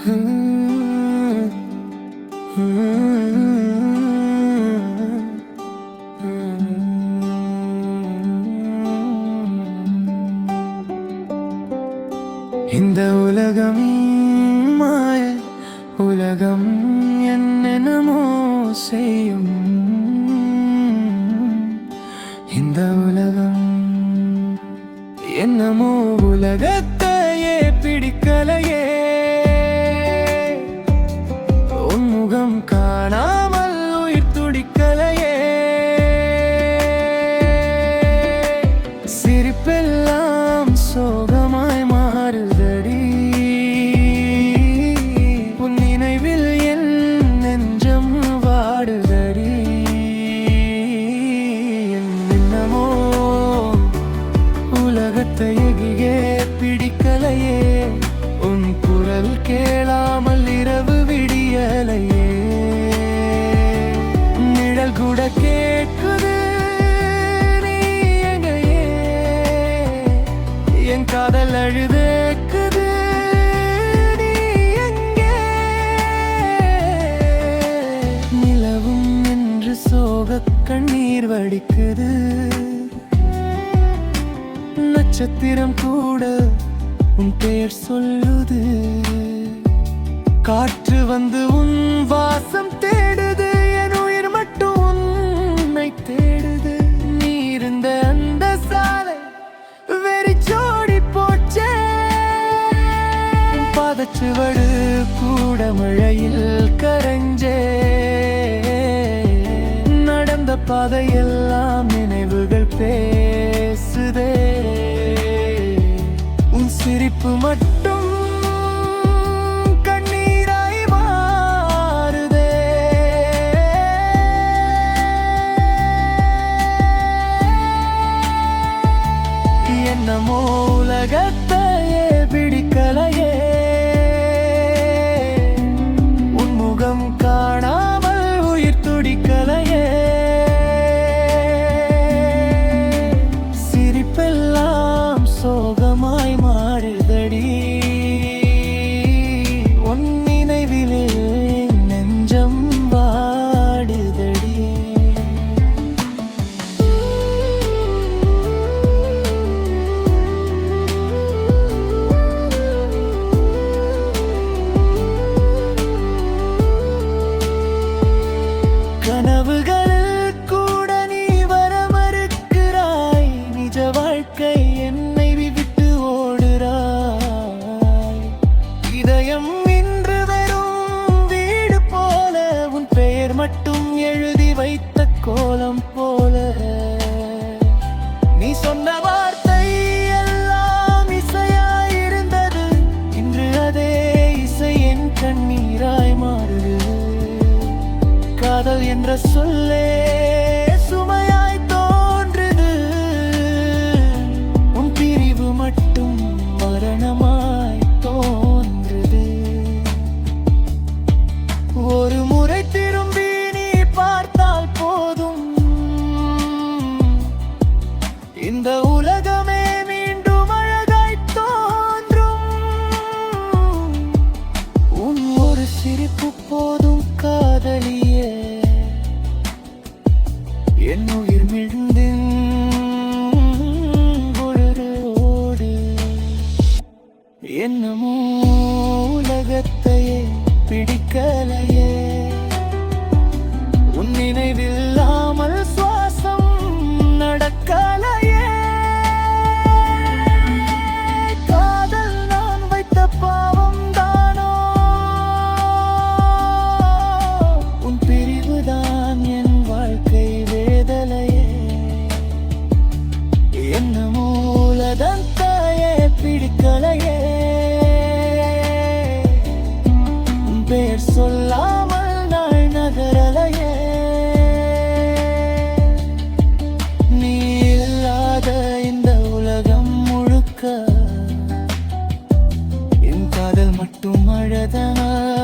இந்த உலகம் மாய உலகம் என்னென்னமோ செய்யும். இந்த உலகம் என்னமோ உலகத்தையே பிடிக்கலையே. உன்முகம் காணாமல் உயிர் துடிக்கலையே. சிரிப்பெல்லாம் சோகமாய் மாறுதடி. உன் நினைவில் என் நெஞ்சம் வாடுதடி. என்னமோ உலகத்தையே பிடிக்கலையே. உன் குரல் கேளாமல் இரவு விடியலையே. நிழல் கூட கேட்குது நீ எங்கையே. என் காதல் அழுதேக்குது நீ எங்கே. நிலவும் என்று சோக கண்ணீர் வடிக்குது. நட்சத்திரம் கூட உன் பெயர் சொல்லுது. காற்று வந்து உன் வாசம் தேடுது. என் உயிர் மட்டும் உன்னை தேடுது. நீ இருந்த அந்த சாலை வெறிச்சோடி போச்சே. பாதச்சுவடு கூட மழையில் கரைஞ்சே. நடந்த பாதையெல்லாம் நினைவுகள் பேசுதே. உன் சிரிப்பு மட்டும் கண்ணீராய் மாறுதே. என்னமோ உலகத்தையே பிடிக்கலையே. உன் முகம் காணாமல் உயிர் துடிக்கலையே. சிரிப்பெல்லாம் சோகமாய் மாறுதடி. உன் நினைவிலே நெஞ்சம் வாடுதடி. கனவுகளில் கூட நீ வர மறுக்கிறாய். நிஜ வாழ்க்கை என்னை விட்டு ஓடுறாய். இதயம் இன்று வெறும் வீடு போல. உன் பெயர் மட்டும் எழுதி வைத்த கோலம் போல. நீ சொன்ன வார்த்தை எல்லாம் இசையாயிருந்தது. இன்று அதே இசை என் கண்ணீராய் மாறுது. காதல் என்ற சொல்லே சுமையாய் தோன்றுது. உன் பிரிவு மட்டும் மரணமாய் தோன்றுது. ஒரு முறை திரும்பி நீ பார்த்தால் போதும். இந்த உலகமே மீண்டும் அழகாய் தோன்றும். உன் ஒரு சிரிப்பு போதும் காதலியே. என் உயிர் மிழ்ந்தின் ஓடு. என்னமோ உலகத்தையே பிடிக்கலையே. உன் நினைவில்லாமல் சுவாசம் நடக்கலையே. காதல் நான் வைத்த பாவம் தானோ. உன் பிரிவுதான் என் வாழ்க்கை வேதலையே. என்னமோ உலகத்தையே பிடிக்கலையே. உன் பெயர் சொல்லாமல் நாள் நகரலையே. நீ இல்லாத இந்த உலகம் முழுக்க என் காதல் மட்டும் அழதான்.